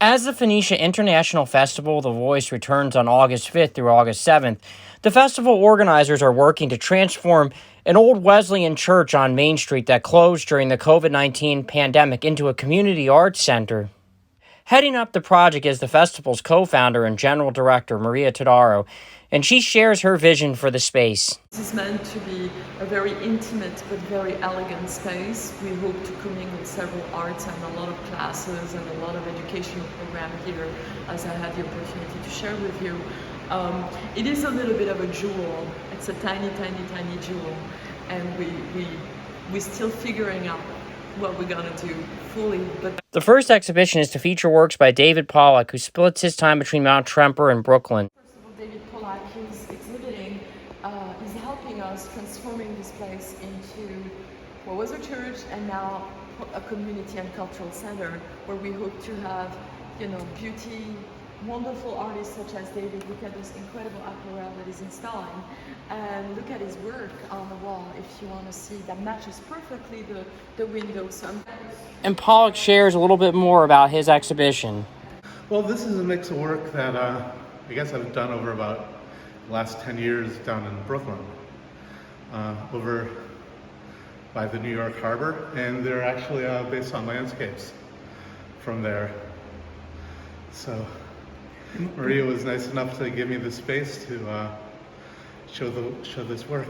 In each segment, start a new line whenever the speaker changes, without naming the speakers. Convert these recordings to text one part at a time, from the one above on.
As the Phoenicia International Festival, The Voice, returns on August 5th through August 7th, the festival organizers are working to transform an old Wesleyan church on Main Street that closed during the COVID-19 pandemic into a community arts center. Heading up the project is the festival's co-founder and general director, Todaro, and she shares her vision for the space.
This is meant to be a very intimate but very elegant space. We hope to commingle several arts and a lot of classes and a lot of educational program here, as I had the opportunity to share with you. It is a little bit of a jewel. It's a tiny, tiny, tiny jewel, and we're still figuring out what we're gonna do fully. But
the first exhibition is to feature works by David Pollock, who splits his time between Mount Tremper and Brooklyn.
First of all, David Pollock, who's exhibiting, is helping us transforming this place into what was a church and now a community and cultural center, where we hope to have, beauty, wonderful artists such as David. Look at this incredible apparel that he's installing, and look at his work on the wall if you want to see. That matches perfectly the windows.
And Pollock shares a little bit more about his exhibition.
Well, this is a mix of work that I guess I've done over about the last 10 years down in Brooklyn, over by the New York Harbor, and they're actually based on landscapes from there. So Maria was nice enough to give me the space to show this work.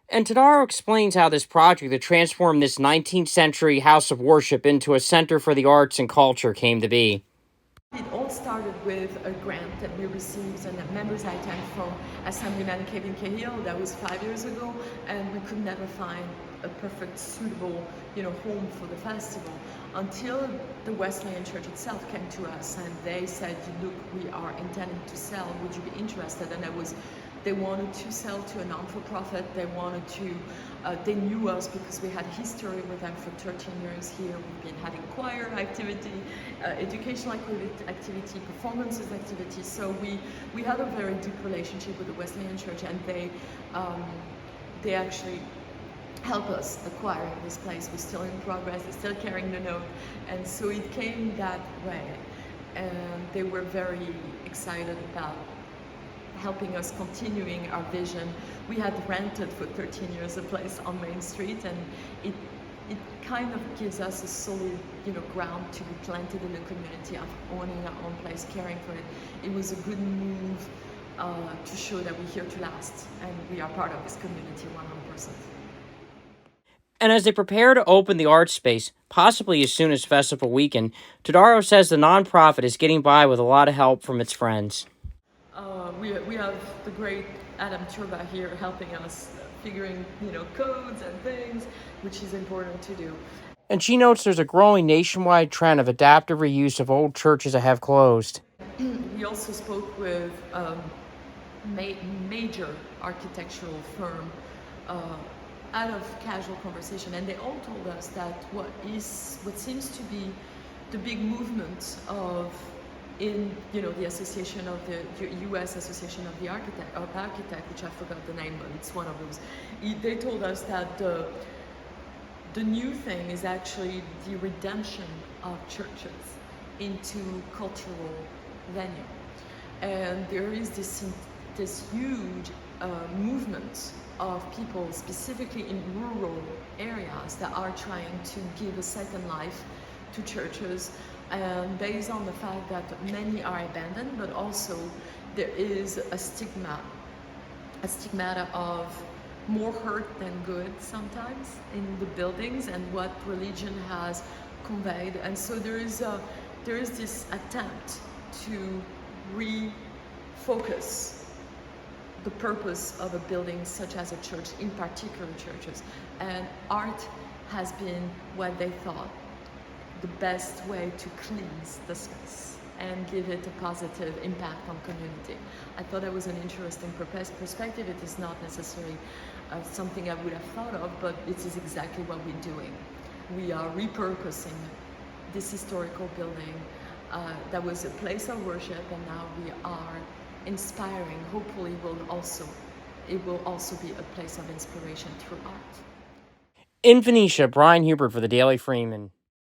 And Todaro explains how this project to transform this 19th century house of worship into a center for the arts and culture came to be.
It all started with a grant that we received and a members item from Assemblyman Kevin Cahill. That was 5 years ago, and we could never find a perfect, suitable, home for the festival until the Wesleyan Church itself came to us and they said, "Look, we are intending to sell. Would you be interested?" And they wanted to sell to a non-for-profit. They wanted to. They knew us because we had history with them for 13 years here. We've been having choir activity, educational activity, performances activity. So we had a very deep relationship with the Wesleyan Church, and they actually help us acquiring this place. We're still in progress. They're still carrying the note, and so it came that way. And they were very excited about helping us continuing our vision. We had rented for 13 years a place on Main Street, and it kind of gives us a solid, ground to be planted in the community of owning our own place, caring for it. It was a good move to show that we're here to last, and we are part of this community 100%.
And as they prepare to open the art space, possibly as soon as festival weekend, Todaro says the nonprofit is getting by with a lot of help from its friends.
We have the great Adam Turba here helping us figuring, codes and things, which is important to do.
And she notes there's a growing nationwide trend of adaptive reuse of old churches that have closed.
We also spoke with a major architectural firm out of casual conversation, and they all told us that what seems to be the big movement in the association of the U.S. Association of the Architect, which I forgot the name, but it's one of those. They told us that the new thing is actually the redemption of churches into cultural venue, and there is this huge movement of people, specifically in rural areas, that are trying to give a second life to churches, and based on the fact that many are abandoned, but also there is a stigmata of more hurt than good sometimes in the buildings and what religion has conveyed. And so there is this attempt to refocus the purpose of a building such as a church, in particular churches. And art has been what they thought the best way to cleanse the space and give it a positive impact on community. I thought that was an interesting perspective. It is not necessarily something I would have thought of, but it is exactly what we're doing. We are repurposing this historical building that was a place of worship, and now we are inspiring. Hopefully it will also be a place of inspiration through art.
In Phoenicia, Brian Hubert for the Daily Freeman.